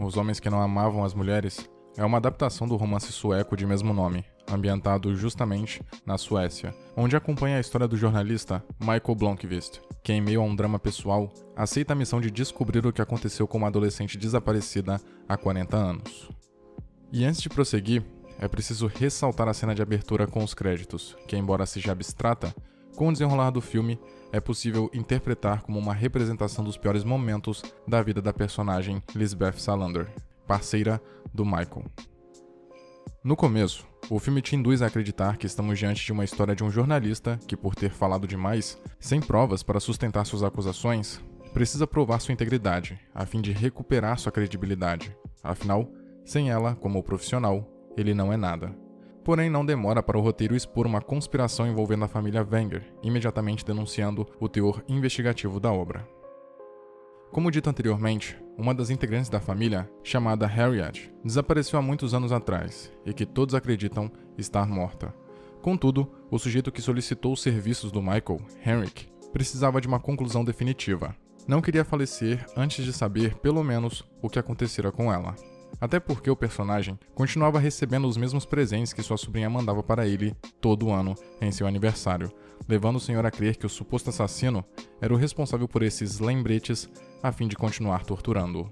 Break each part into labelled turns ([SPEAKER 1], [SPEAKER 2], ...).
[SPEAKER 1] Os Homens que Não Amavam as Mulheres é uma adaptação do romance sueco de mesmo nome, ambientado justamente na Suécia, onde acompanha a história do jornalista Michael Blomkvist, que em meio a um drama pessoal, aceita a missão de descobrir o que aconteceu com uma adolescente desaparecida há 40 anos. E antes de prosseguir, é preciso ressaltar a cena de abertura com os créditos, que embora seja abstrata, com o desenrolar do filme, é possível interpretar como uma representação dos piores momentos da vida da personagem Lisbeth Salander, parceira do Michael. No começo, o filme te induz a acreditar que estamos diante de uma história de um jornalista que, por ter falado demais, sem provas para sustentar suas acusações, precisa provar sua integridade, a fim de recuperar sua credibilidade. Afinal, sem ela, como profissional, ele não é nada. Porém, não demora para o roteiro expor uma conspiração envolvendo a família Wenger, imediatamente denunciando o teor investigativo da obra. Como dito anteriormente, uma das integrantes da família, chamada Harriet, desapareceu há muitos anos atrás, e que todos acreditam estar morta. Contudo, o sujeito que solicitou os serviços do Michael, Henrik, precisava de uma conclusão definitiva. Não queria falecer antes de saber, pelo menos, o que acontecera com ela. Até porque o personagem continuava recebendo os mesmos presentes que sua sobrinha mandava para ele todo ano em seu aniversário, levando o senhor a crer que o suposto assassino era o responsável por esses lembretes a fim de continuar torturando-o.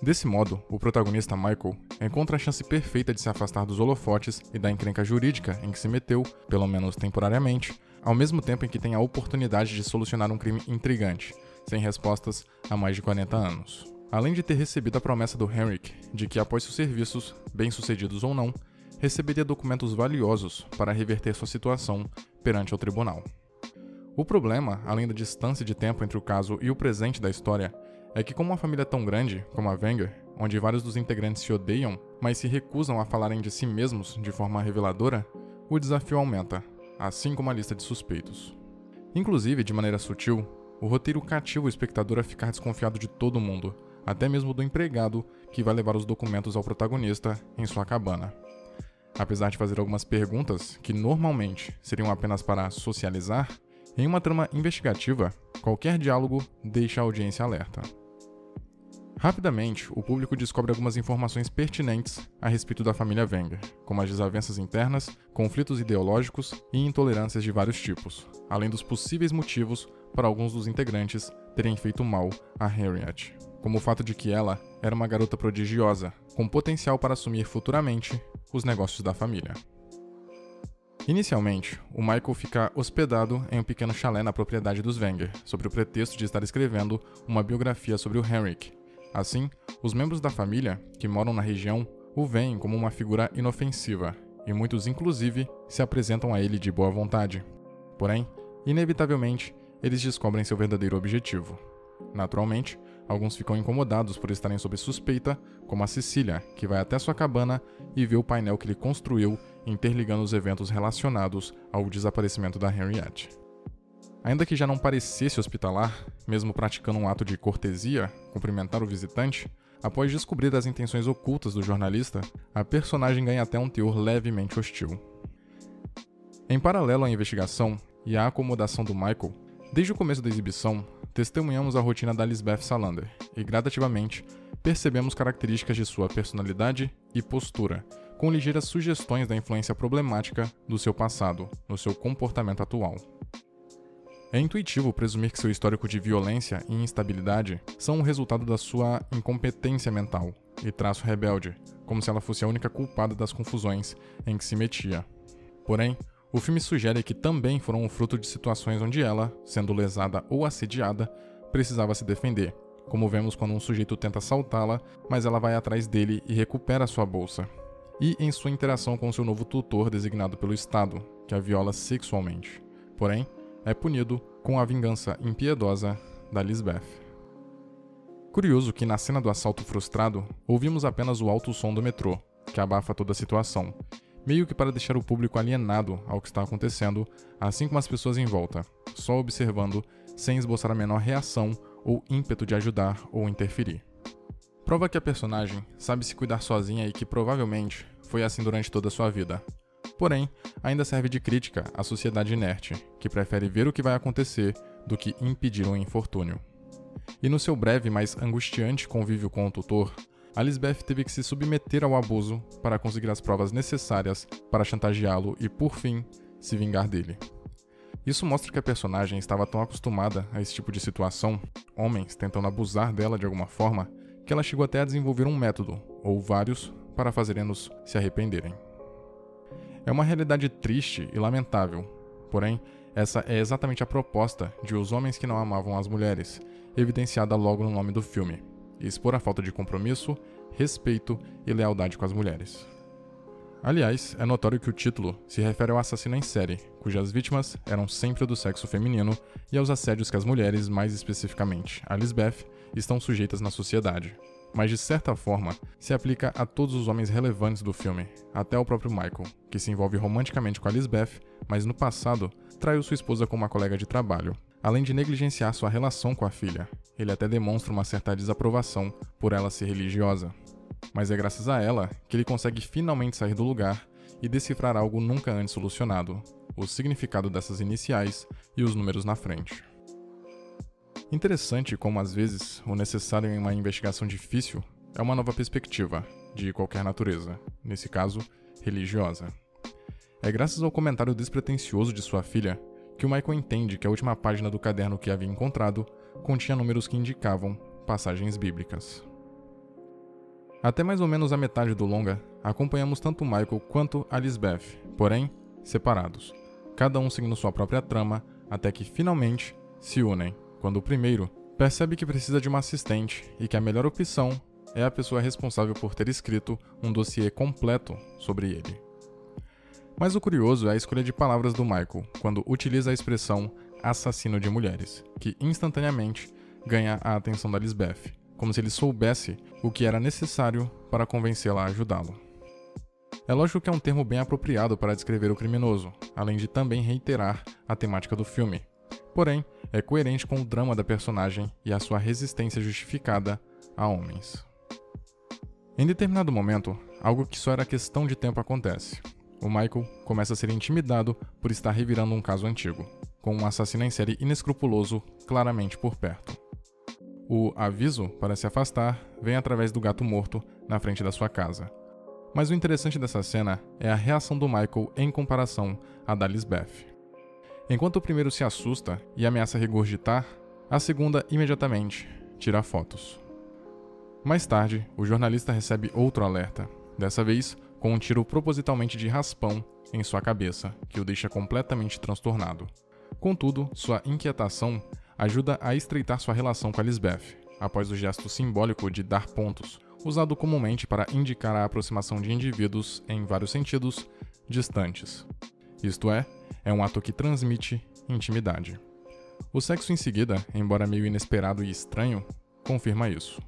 [SPEAKER 1] Desse modo, o protagonista Michael encontra a chance perfeita de se afastar dos holofotes e da encrenca jurídica em que se meteu, pelo menos temporariamente, ao mesmo tempo em que tem a oportunidade de solucionar um crime intrigante, sem respostas há mais de 40 anos. Além de ter recebido a promessa do Henrik de que, após seus serviços, bem-sucedidos ou não, receberia documentos valiosos para reverter sua situação perante o tribunal. O problema, além da distância de tempo entre o caso e o presente da história, é que como uma família tão grande como a Wenger, onde vários dos integrantes se odeiam, mas se recusam a falarem de si mesmos de forma reveladora, o desafio aumenta, assim como a lista de suspeitos. Inclusive, de maneira sutil, o roteiro cativa o espectador a ficar desconfiado de todo mundo, até mesmo do empregado que vai levar os documentos ao protagonista em sua cabana. Apesar de fazer algumas perguntas que normalmente seriam apenas para socializar, em uma trama investigativa, qualquer diálogo deixa a audiência alerta. Rapidamente, o público descobre algumas informações pertinentes a respeito da família Wenger, como as desavenças internas, conflitos ideológicos e intolerâncias de vários tipos, além dos possíveis motivos para alguns dos integrantes terem feito mal a Harriet, como o fato de que ela era uma garota prodigiosa, com potencial para assumir futuramente os negócios da família. Inicialmente, o Michael fica hospedado em um pequeno chalé na propriedade dos Wenger, sob o pretexto de estar escrevendo uma biografia sobre o Henrik. Assim, os membros da família, que moram na região, o veem como uma figura inofensiva, e muitos inclusive se apresentam a ele de boa vontade. Porém, inevitavelmente, eles descobrem seu verdadeiro objetivo. Naturalmente, alguns ficam incomodados por estarem sob suspeita, como a Cecília, que vai até sua cabana e vê o painel que ele construiu interligando os eventos relacionados ao desaparecimento da Henriette. Ainda que já não parecesse hospitalar, mesmo praticando um ato de cortesia, cumprimentar o visitante, após descobrir as intenções ocultas do jornalista, a personagem ganha até um teor levemente hostil. Em paralelo à investigação e à acomodação do Michael, desde o começo da exibição, testemunhamos a rotina da Lisbeth Salander e, gradativamente, percebemos características de sua personalidade e postura, com ligeiras sugestões da influência problemática do seu passado no seu comportamento atual. É intuitivo presumir que seu histórico de violência e instabilidade são o resultado da sua incompetência mental e traço rebelde, como se ela fosse a única culpada das confusões em que se metia. Porém, o filme sugere que também foram o fruto de situações onde ela, sendo lesada ou assediada, precisava se defender, como vemos quando um sujeito tenta assaltá-la, mas ela vai atrás dele e recupera sua bolsa, e em sua interação com seu novo tutor designado pelo Estado, que a viola sexualmente. Porém, é punido com a vingança impiedosa da Lisbeth. Curioso que na cena do assalto frustrado, ouvimos apenas o alto som do metrô, que abafa toda a situação, meio que para deixar o público alienado ao que está acontecendo, assim como as pessoas em volta, só observando, sem esboçar a menor reação ou ímpeto de ajudar ou interferir. Prova que a personagem sabe se cuidar sozinha e que provavelmente foi assim durante toda a sua vida. Porém, ainda serve de crítica à sociedade inerte, que prefere ver o que vai acontecer do que impedir um infortúnio. E no seu breve, mas angustiante convívio com o tutor, a Lisbeth teve que se submeter ao abuso para conseguir as provas necessárias para chantageá-lo e, por fim, se vingar dele. Isso mostra que a personagem estava tão acostumada a esse tipo de situação, homens tentando abusar dela de alguma forma, que ela chegou até a desenvolver um método, ou vários, para fazerem-nos se arrependerem. É uma realidade triste e lamentável, porém, essa é exatamente a proposta de Os Homens que Não Amavam as Mulheres, evidenciada logo no nome do filme, e expor a falta de compromisso, respeito e lealdade com as mulheres. Aliás, é notório que o título se refere ao assassino em série, cujas vítimas eram sempre do sexo feminino, e aos assédios que as mulheres, mais especificamente a Lisbeth, estão sujeitas na sociedade. Mas de certa forma, se aplica a todos os homens relevantes do filme, até o próprio Michael, que se envolve romanticamente com a Lisbeth, mas no passado traiu sua esposa com uma colega de trabalho, além de negligenciar sua relação com a filha. Ele até demonstra uma certa desaprovação por ela ser religiosa. Mas é graças a ela que ele consegue finalmente sair do lugar e decifrar algo nunca antes solucionado, o significado dessas iniciais e os números na frente. Interessante como às vezes o necessário em uma investigação difícil é uma nova perspectiva, de qualquer natureza, nesse caso, religiosa. É graças ao comentário despretensioso de sua filha que o Michael entende que a última página do caderno que havia encontrado continha números que indicavam passagens bíblicas. Até mais ou menos a metade do longa, acompanhamos tanto o Michael quanto a Lisbeth, porém, separados, cada um seguindo sua própria trama, até que finalmente se unem, quando o primeiro percebe que precisa de uma assistente e que a melhor opção é a pessoa responsável por ter escrito um dossiê completo sobre ele. Mas o curioso é a escolha de palavras do Michael quando utiliza a expressão assassino de mulheres, que instantaneamente ganha a atenção da Lisbeth, como se ele soubesse o que era necessário para convencê-la a ajudá-lo. É lógico que é um termo bem apropriado para descrever o criminoso, além de também reiterar a temática do filme. Porém, é coerente com o drama da personagem e a sua resistência justificada a homens. Em determinado momento, algo que só era questão de tempo acontece. O Michael começa a ser intimidado por estar revirando um caso antigo, com um assassino em série inescrupuloso claramente por perto. O aviso para se afastar vem através do gato morto na frente da sua casa. Mas o interessante dessa cena é a reação do Michael em comparação à da Lisbeth. Enquanto o primeiro se assusta e ameaça regurgitar, a segunda imediatamente tira fotos. Mais tarde, o jornalista recebe outro alerta, dessa vez com um tiro propositalmente de raspão em sua cabeça, que o deixa completamente transtornado. Contudo, sua inquietação ajuda a estreitar sua relação com a Lisbeth, após o gesto simbólico de dar pontos, usado comumente para indicar a aproximação de indivíduos, em vários sentidos, distantes. Isto é um ato que transmite intimidade. O sexo em seguida, embora meio inesperado e estranho, confirma isso.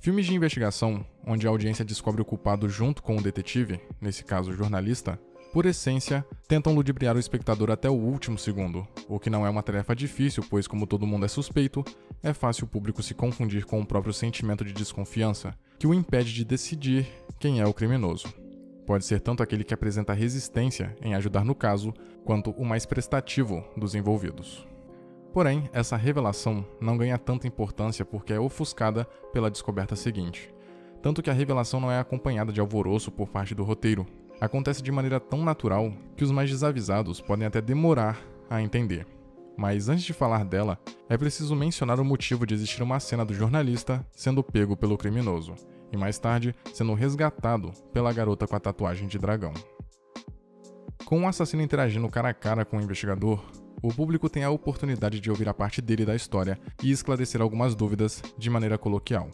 [SPEAKER 1] Filmes de investigação, onde a audiência descobre o culpado junto com o detetive, nesse caso o jornalista, por essência, tentam ludibriar o espectador até o último segundo, o que não é uma tarefa difícil, pois como todo mundo é suspeito, é fácil o público se confundir com o próprio sentimento de desconfiança, que o impede de decidir quem é o criminoso. Pode ser tanto aquele que apresenta resistência em ajudar no caso, quanto o mais prestativo dos envolvidos. Porém, essa revelação não ganha tanta importância porque é ofuscada pela descoberta seguinte. Tanto que a revelação não é acompanhada de alvoroço por parte do roteiro. Acontece de maneira tão natural que os mais desavisados podem até demorar a entender. Mas antes de falar dela, é preciso mencionar o motivo de existir uma cena do jornalista sendo pego pelo criminoso, e mais tarde sendo resgatado pela garota com a tatuagem de dragão. Com o assassino interagindo cara a cara com o investigador, o público tem a oportunidade de ouvir a parte dele da história e esclarecer algumas dúvidas de maneira coloquial.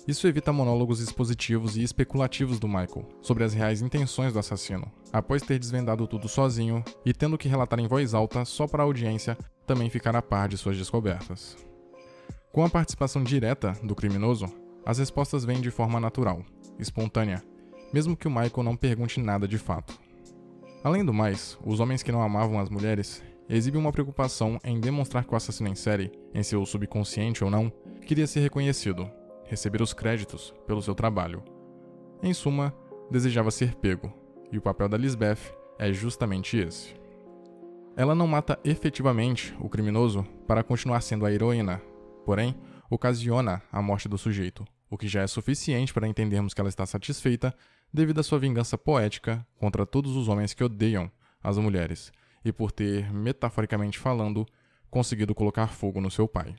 [SPEAKER 1] Isso evita monólogos expositivos e especulativos do Michael sobre as reais intenções do assassino, após ter desvendado tudo sozinho e tendo que relatar em voz alta só para a audiência também ficar a par de suas descobertas. Com a participação direta do criminoso, as respostas vêm de forma natural, espontânea, mesmo que o Michael não pergunte nada de fato. Além do mais, Os Homens que Não Amavam as Mulheres exibe uma preocupação em demonstrar que o assassino em série, em seu subconsciente ou não, queria ser reconhecido, receber os créditos pelo seu trabalho. Em suma, desejava ser pego, e o papel da Lisbeth é justamente esse. Ela não mata efetivamente o criminoso para continuar sendo a heroína, porém, ocasiona a morte do sujeito, o que já é suficiente para entendermos que ela está satisfeita devido à sua vingança poética contra todos os homens que odeiam as mulheres e por ter, metaforicamente falando, conseguido colocar fogo no seu pai.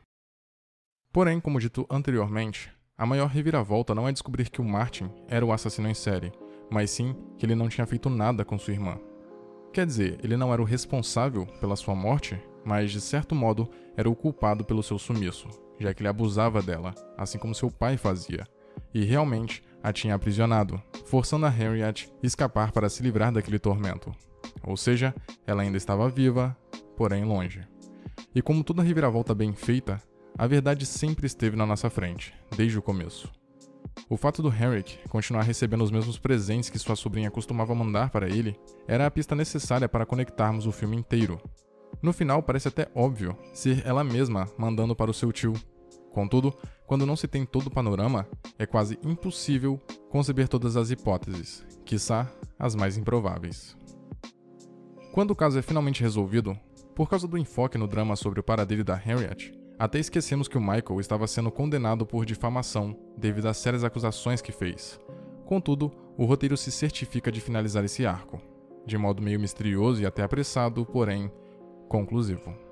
[SPEAKER 1] Porém, como dito anteriormente, a maior reviravolta não é descobrir que o Martin era o assassino em série, mas sim que ele não tinha feito nada com sua irmã. Quer dizer, ele não era o responsável pela sua morte, mas de certo modo era o culpado pelo seu sumiço, já que ele abusava dela, assim como seu pai fazia, e realmente a tinha aprisionado, forçando a Harriet a escapar para se livrar daquele tormento. Ou seja, ela ainda estava viva, porém longe. E como toda reviravolta bem feita, a verdade sempre esteve na nossa frente, desde o começo. O fato do Henrik continuar recebendo os mesmos presentes que sua sobrinha costumava mandar para ele era a pista necessária para conectarmos o filme inteiro. No final, parece até óbvio ser ela mesma mandando para o seu tio. Contudo, quando não se tem todo o panorama, é quase impossível conceber todas as hipóteses, quiçá as mais improváveis. Quando o caso é finalmente resolvido, por causa do enfoque no drama sobre o paradeiro da Harriet, até esquecemos que o Michael estava sendo condenado por difamação devido às sérias acusações que fez. Contudo, o roteiro se certifica de finalizar esse arco, de modo meio misterioso e até apressado, porém conclusivo.